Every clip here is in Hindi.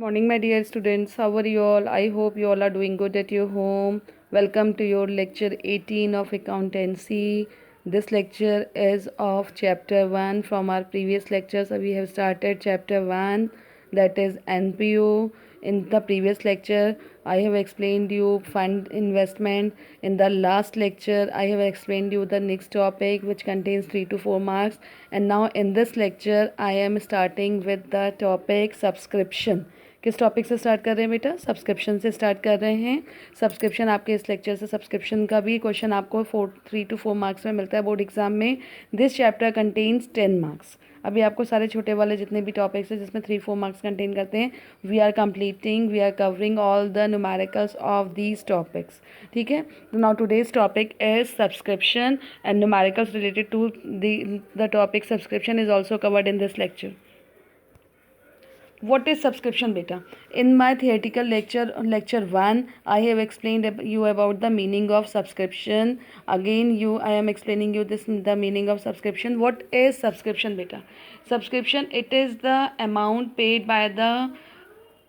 Morning, my dear students. How are you all? I hope you all are doing good at your home. Welcome to your lecture 18 of accountancy. This lecture is of chapter 1 from our previous lectures. We have started chapter 1, that is NPO. In the previous lecture, I have explained you fund investment. In the last lecture, I have explained you the next topic which contains 3 to 4 marks. And now in this lecture, I am starting with the topic subscription. किस टॉपिक से स्टार्ट कर रहे हैं बेटा? सब्सक्रिप्शन से स्टार्ट कर रहे हैं. सब्सक्रिप्शन आपके इस लेक्चर से सब्सक्रिप्शन का भी क्वेश्चन आपको 3 to 4 मार्क्स में मिलता है बोर्ड एग्जाम में. This chapter contains 10 marks. अभी आपको सारे छोटे वाले जितने भी टॉपिक्स हैं जिसमें 3-4 मार्क्स कंटेन करते हैं, we are covering all the numericals of these topics. ठीक है. Now today's topic is subscription and numericals related to the topic subscription is also covered in this lecture. What is subscription, beta? In my theoretical lecture 1, I have explained you about the meaning of subscription. Again, I am explaining you the meaning of subscription. What is subscription, beta? Subscription, it is the amount paid by the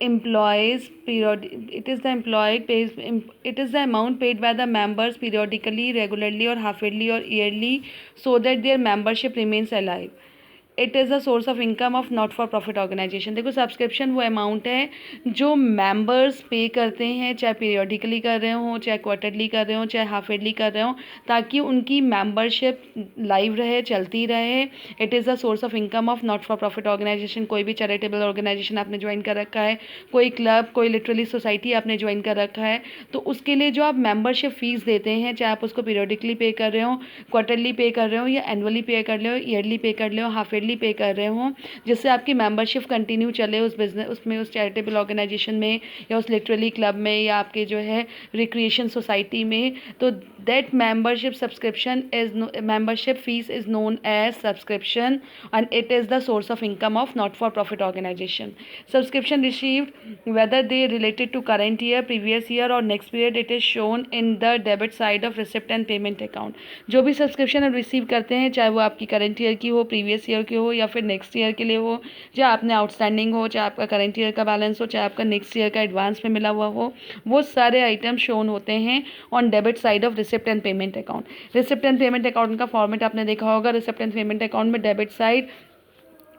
employees it is the amount paid by the members periodically, regularly or half-yearly or yearly, so that their membership remains alive. It is a source of income of not for profit organisation. देखो, सब्सक्रिप्शन वो अमाउंट है जो मेंबर्स पे करते हैं, चाहे पीरियडिकली कर रहे हों, चाहे क्वार्टरली कर रहे हों, चाहे हाफ ईयरली कर रहे हों, ताकि उनकी मेंबरशिप लाइव रहे, चलती रहे. It is a source of income of not for profit organisation. कोई भी चैरिटेबल ऑर्गेनाइजेशन आपने ज्वाइन कर रखा है, कोई क्लब, कोई लिटरली सोसाइटी आपने ज्वाइन कर रखा है, तो उसके लिए जो आप मेंबरशिप फ़ीस देते हैं, चाहे आप उसको पीरियडिकली पे कर रहे हो, क्वार्टरली पे कर रहे हो, या एनुअली पे कर रहे हो, ईयरली पे कर रहे हो, हाफ पे कर रहे हो, जिससे आपकी मेंबरशिप कंटिन्यू चले उस बिजनेस उसमें, उस चैरिटेबल ऑर्गेनाइजेशन में, या उस लिटरली क्लब में, या आपके जो है रिक्रिएशन सोसाइटी में. तो that membership fees is known as subscription and it is the source of income of not for profit organization. Subscription received whether they related to current year, previous year और next period, it is shown in the debit side of receipt and payment account. जो भी सब्सक्रिप्शन हम रिसीव करते हैं, चाहे वो आपकी करेंट ईयर की हो, प्रीवियस ईयर की हो, या फिर नेक्स्ट ईयर के लिए हो, चाहे आपने आउटस्टैंडिंग हो, चाहे आपका करेंट ईयर का बैलेंस हो, चाहे आपका नेक्स्ट ईयर का एडवांस में मिला हुआ हो, वो सारे आइटम शोन होते हैं on debit side of receipt and payment account. Receipt and payment account का फॉर्मेट आपने देखा होगा. रिसिप्ट एंड पेमेंट अकाउंट में debit side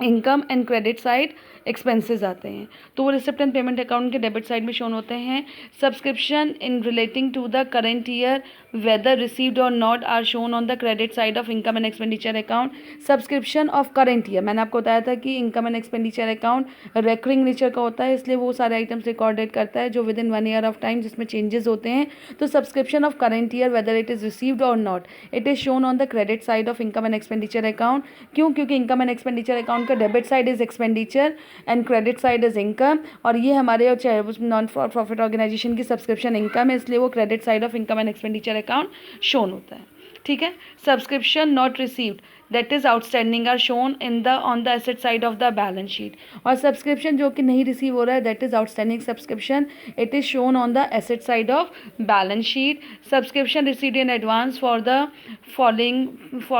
income and credit side expenses आते हैं, तो वो रिसिप्ट एंड पेमेंट अकाउंट के डेबिट साइड में शोन होते हैं. Subscription in relating to the current year whether received और not are shown on the credit side of income and expenditure account. Subscription of current year, मैंने आपको बताया था कि income and expenditure account recurring nature का होता है, इसलिए वो सारे आइटम्स रिकॉर्डेड करता है जो within 1 year of time जिसमें चेंजेस होते हैं. तो subscription of current year whether it is received और not, it is shown on the credit side of income and expenditure account. क्यों? क्योंकि इनकम एंड एक्सपेंडिचर अकाउंट का debit side is expenditure and credit side is income, और ये हमारे नॉन फॉर प्रॉफिट ऑर्गेनाइजेशन की सब्सक्रिप्शन इनकम है, इसलिए वो credit side of income and expenditure account shown होता है. ठीक है. Subscription not received that is outstanding are shown in the on the asset side of the balance sheet. और सब्सक्रिप्शन जो कि नहीं रिसीव हो रहा है, that is outstanding subscription, it is shown on the asset side of balance sheet. Subscription received in advance for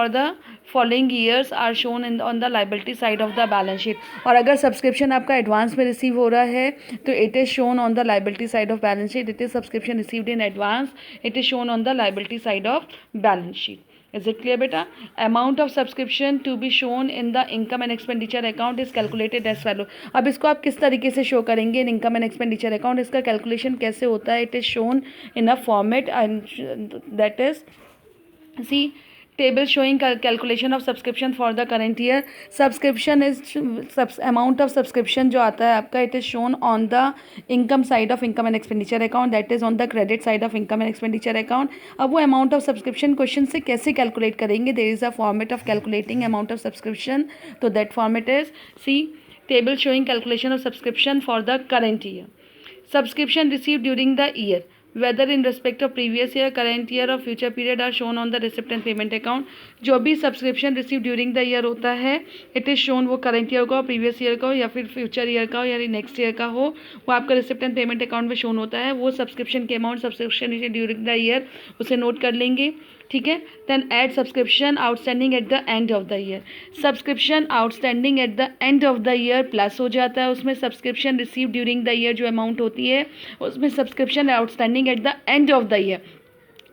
the following years are shown in on the liability side of the balance sheet. और अगर सब्सक्रिप्शन आपका एडवांस में रिसीव हो रहा है तो it is shown on the liability side of balance sheet. It is subscription received in advance, it is shown on the liability side of balance sheet. Is it clear, beta? Amount of subscription to be shown in the income and expenditure account is calculated as follow. अब इसको आप किस तरीके से शो करेंगे in income and expenditure account? इसका कैलकुलेशन कैसे होता है? It is shown in a format that is see table showing calculation of subscription for the current year. Subscription is amount of subscription जो आता है आपका, it is shown on the income side of income and expenditure account, that is on the credit side of income and expenditure account. अब वो amount of subscription question से कैसे calculate करेंगे? There is a format of calculating amount of subscription. तो that format is see table showing calculation of subscription for the current year. Subscription received during the year whether in respect of previous year, current year or future period are shown on the receipt and payment account. जो भी subscription receive during the year होता है, इट इज़ शोन, वो करंट ईयर का हो, प्रीवियस ईयर का हो, या फिर फ्यूचर ईयर का हो, या नेक्स्ट ईयर का हो, वो आपका रिसिप्ट एंड पेमेंट अकाउंट में शोन होता है. वो सब्सक्रिप्शन के amount subscription during the year उसे नोट कर लेंगे. ठीक है। Then add subscription outstanding at the end of the year, subscription outstanding at the end of the year plus हो जाता है, उसमें subscription receive during the year जो अमाउंट होती है उसमें subscription outstanding at the end of the year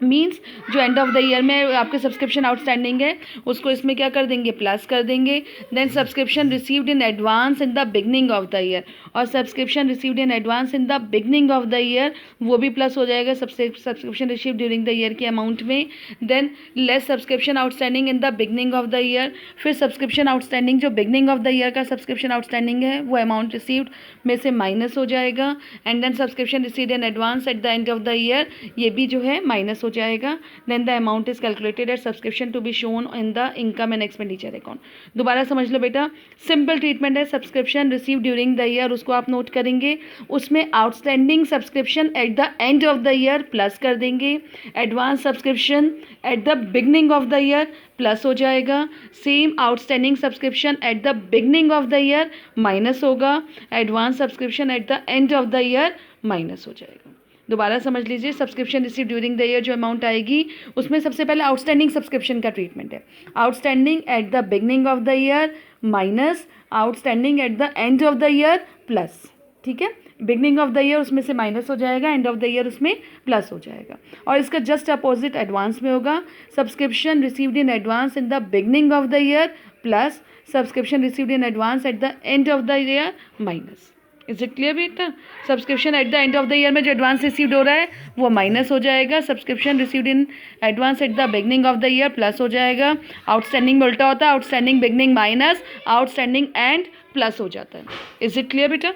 means जो एंड ऑफ द ईयर में आपके सब्सक्रिप्शन आउटस्टैंडिंग है उसको इसमें क्या कर देंगे, प्लस कर देंगे। Then subscription received in advance in the beginning of the year, और subscription received in advance in the beginning of the year वो भी प्लस हो जाएगा subscription receive during the year के अमाउंट में। Then less subscription outstanding in the beginning of the year, फिर सब्सक्रिप्शन आउटस्टैंडिंग जो बिगनिंग ऑफ द ईयर का सब्सक्रिप्शन आउटस्टैंडिंग है वो अमाउंट रिसीव्ड में से माइनस हो जाएगा। And then subscription received in advance at the end of the year ये भी जो है माइनस हो जाएगा। Then the amount is calculated as subscription to be shown in the income and expenditure account। दोबारा समझ लो बेटा, सिंपल ट्रीटमेंट है, subscription receive during the year उसको आप नोट करेंगे, उसमें outstanding subscription at the end of the year plus कर देंगे, advance subscription at the beginning of the year plus हो जाएगा, same outstanding subscription at the beginning of the year minus होगा, advance subscription at the end of the year minus हो जाएगा। दोबारा समझ लीजिए, subscription receive during the year जो अमाउंट आएगी उसमें सबसे पहले आउटस्टैंडिंग सब्सक्रिप्शन का ट्रीटमेंट है, outstanding at the beginning of the year minus outstanding at the end of the year plus, ठीक है। बिगनिंग ऑफ द ईयर उसमें से माइनस हो जाएगा, एंड ऑफ द ईयर उसमें प्लस हो जाएगा। और इसका जस्ट अपोजिट एडवांस में होगा, subscription received in advance in the beginning of the year plus subscription received in advance at the end of the year minus. Is it clear बेटा? Subscription at the end of the year में जो एडवांस रिसीव्ड हो रहा है वो माइनस हो जाएगा, subscription received in advance at the beginning of the year plus हो जाएगा, आउटस्टैंडिंग में उल्टा होता है, outstanding beginning minus outstanding and plus हो जाता है। इज इट क्लियर बेटा?